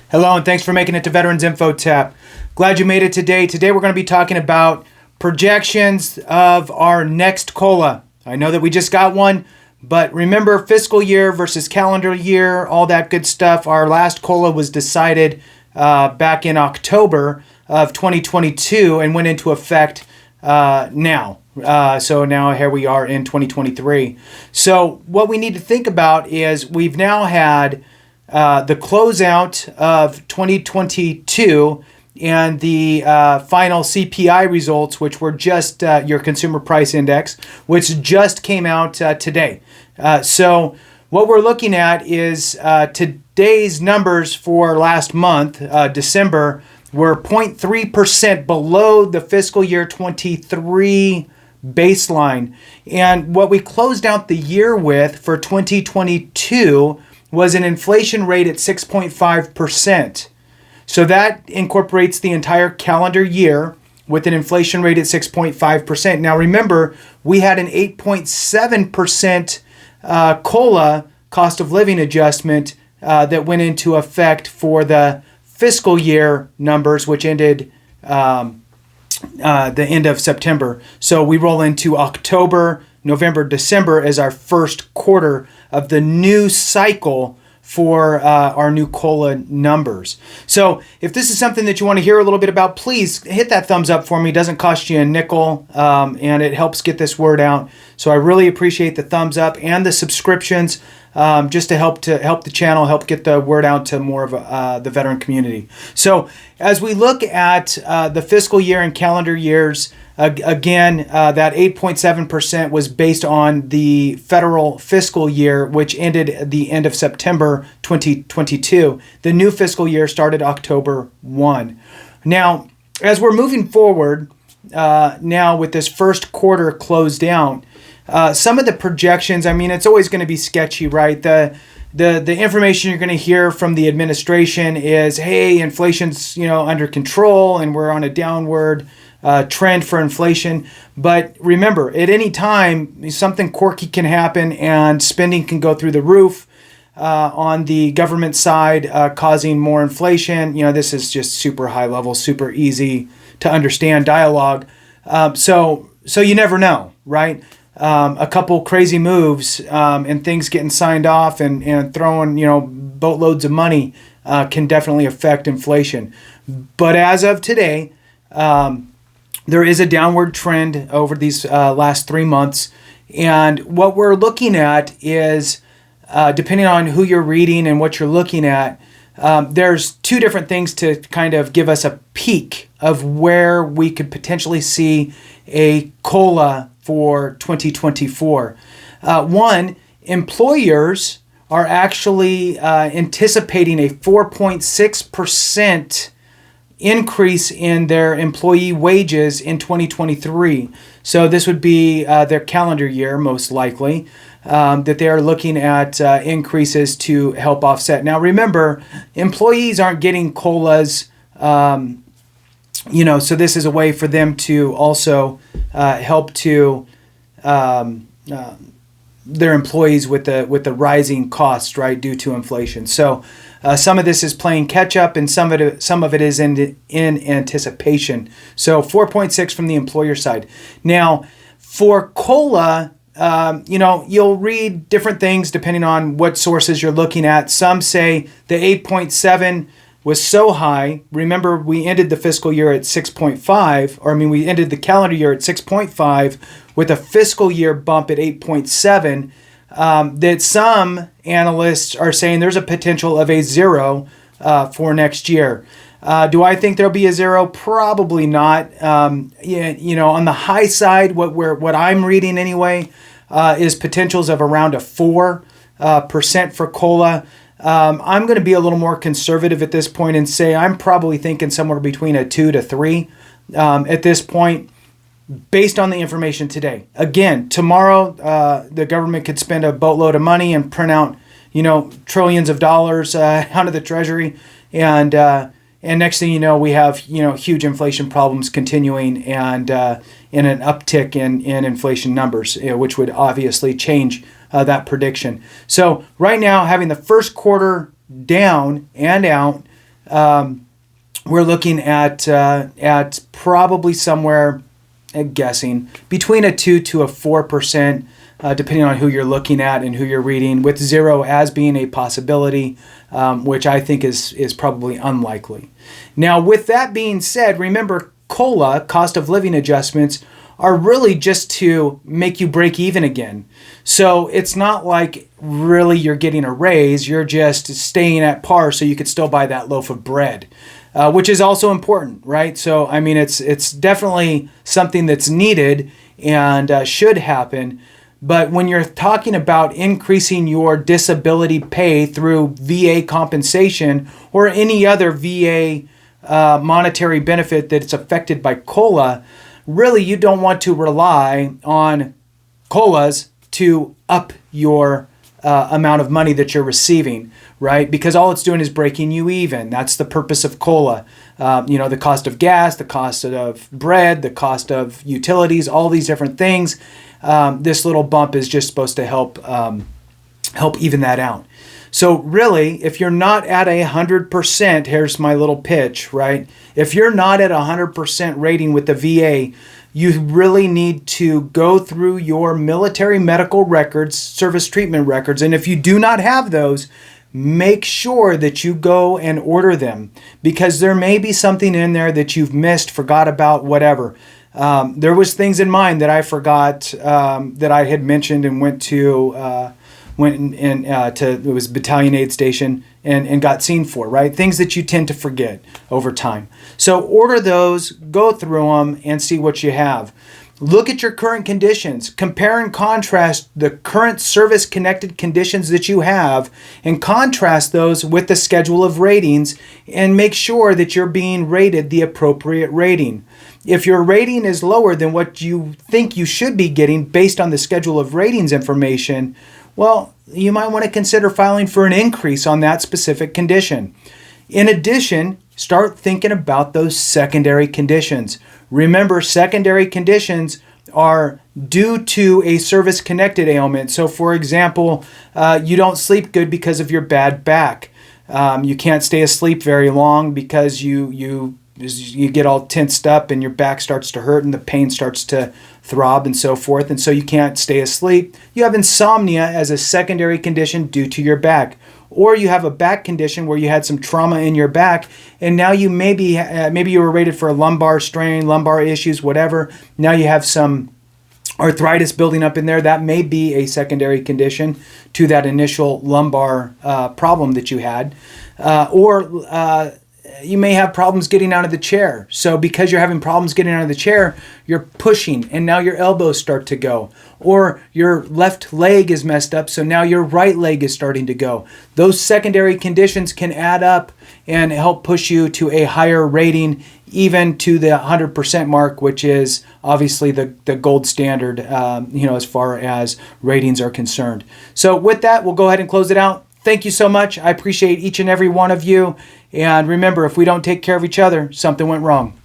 Hello, and thanks for making it to Veterans Info Tap. Glad you made it today. Today we're going to be talking about projections of our next COLA. I know that we just got one, but remember fiscal year versus calendar year, all that good stuff. Our last COLA was decided back in October of 2022 and went into effect now. So now here we are in 2023. So what we need to think about is we've now had the closeout of 2022 and the final CPI results, which were just your consumer price index, which just came out today. So what we're looking at is today's numbers for last month, December, were 0.3% below the fiscal year 23 baseline. And what we closed out the year with for 2022 was an inflation rate at 6.5%. So that incorporates the entire calendar year with an inflation rate at 6.5%. Now remember, we had an 8.7% COLA, cost of living adjustment, that went into effect for the fiscal year numbers, which ended the end of September. So we roll into October, November, December as our first quarter of the new cycle for our new COLA numbers. So if this is something that you want to hear a little bit about, please hit that thumbs up for me. It doesn't cost you a nickel, and it helps get this word out. So I really appreciate the thumbs up and the subscriptions, just to help the channel, help get the word out to more of the veteran community. So as we look at the fiscal year and calendar years, again, that 8.7% was based on the federal fiscal year, which ended at the end of September 2022. The new fiscal year started October 1. Now, as we're moving forward now with this first quarter closed down, some of the projections, I mean, it's always going to be sketchy, right? The information you're going to hear from the administration is, hey, inflation's under control and we're on a downward trend for inflation. But remember, at any time, something quirky can happen and spending can go through the roof on the government side, causing more inflation. This is just super high level, super easy to understand dialogue. So you never know, right? A couple crazy moves and things getting signed off and throwing, boatloads of money can definitely affect inflation. But as of today, there is a downward trend over these last 3 months. And what we're looking at is, depending on who you're reading and what you're looking at, there's two different things to kind of give us a peek of where we could potentially see a COLA for 2024. One, employers are actually anticipating a 4.6% increase in their employee wages in 2023. So this would be their calendar year, most likely, that they are looking at increases to help offset. Now, remember, employees aren't getting COLAs, so this is a way for them to also help to their employees with the rising costs, right, due to inflation. So some of this is playing catch up, and some of it is in anticipation. So 4.6 from the employer side. Now, for COLA, you'll read different things depending on what sources you're looking at. Some say the 8.7 was so high. Remember, we ended the fiscal year at 6.5, we ended the calendar year at 6.5 with a fiscal year bump at 8.7, that some analysts are saying there's a potential of a zero for next year. Do I think there'll be a zero? Probably not. On the high side, what I'm reading anyway, is potentials of around a 4% for COLA. I'm going to be a little more conservative at this point and say I'm probably thinking somewhere between a 2 to 3 at this point, based on the information today. Again, tomorrow the government could spend a boatload of money and print out trillions of dollars out of the Treasury, and next thing you know, we have huge inflation problems continuing and an uptick in inflation numbers, which would obviously change that prediction. So right now, having the first quarter down and out, we're looking at probably somewhere, guessing, between a 2 to a 4%, depending on who you're looking at and who you're reading, with 0 as being a possibility, which I think is probably unlikely. Now, with that being said, remember, COLA, cost of living adjustments, are really just to make you break even again. So it's not like really you're getting a raise, you're just staying at par so you could still buy that loaf of bread, which is also important, right? So, I mean, it's definitely something that's needed and should happen. But when you're talking about increasing your disability pay through VA compensation or any other VA monetary benefit that's affected by COLA, really you don't want to rely on COLAs to up your amount of money that you're receiving, right? Because all it's doing is breaking you even. That's the purpose of COLA. The cost of gas, the cost of bread, the cost of utilities, all these different things. This little bump is just supposed to help even that out. So really, if you're not at 100%, here's my little pitch, right? If you're not at 100% rating with the VA, you really need to go through your military medical records, service treatment records, and if you do not have those, make sure that you go and order them, because there may be something in there that you've missed, forgot about, whatever. There was things in mine that I forgot that I had mentioned and went to it was battalion aid station and got seen for, right? Things that you tend to forget over time. So order those, go through them, and see what you have. Look at your current conditions. Compare and contrast the current service-connected conditions that you have and contrast those with the schedule of ratings and make sure that you're being rated the appropriate rating. If your rating is lower than what you think you should be getting based on the schedule of ratings information, well, you might want to consider filing for an increase on that specific condition. In addition, start thinking about those secondary conditions. Remember, secondary conditions are due to a service-connected ailment. So, for example, you don't sleep good because of your bad back. You can't stay asleep very long because you get all tensed up and your back starts to hurt and the pain starts to throb and so forth, and so you can't stay asleep. You have insomnia as a secondary condition due to your back. Or you have a back condition where you had some trauma in your back, and now you maybe you were rated for a lumbar strain, lumbar issues, whatever. Now you have some arthritis building up in there. That may be a secondary condition to that initial lumbar problem that you had. Or you may have problems getting out of the chair. So because you're having problems getting out of the chair, you're pushing and now your elbows start to go. Or your left leg is messed up, so now your right leg is starting to go. Those secondary conditions can add up and help push you to a higher rating, even to the 100% mark, which is obviously the gold standard, as far as ratings are concerned. So with that, we'll go ahead and close it out. Thank you so much. I appreciate each and every one of you. And remember, if we don't take care of each other, something went wrong.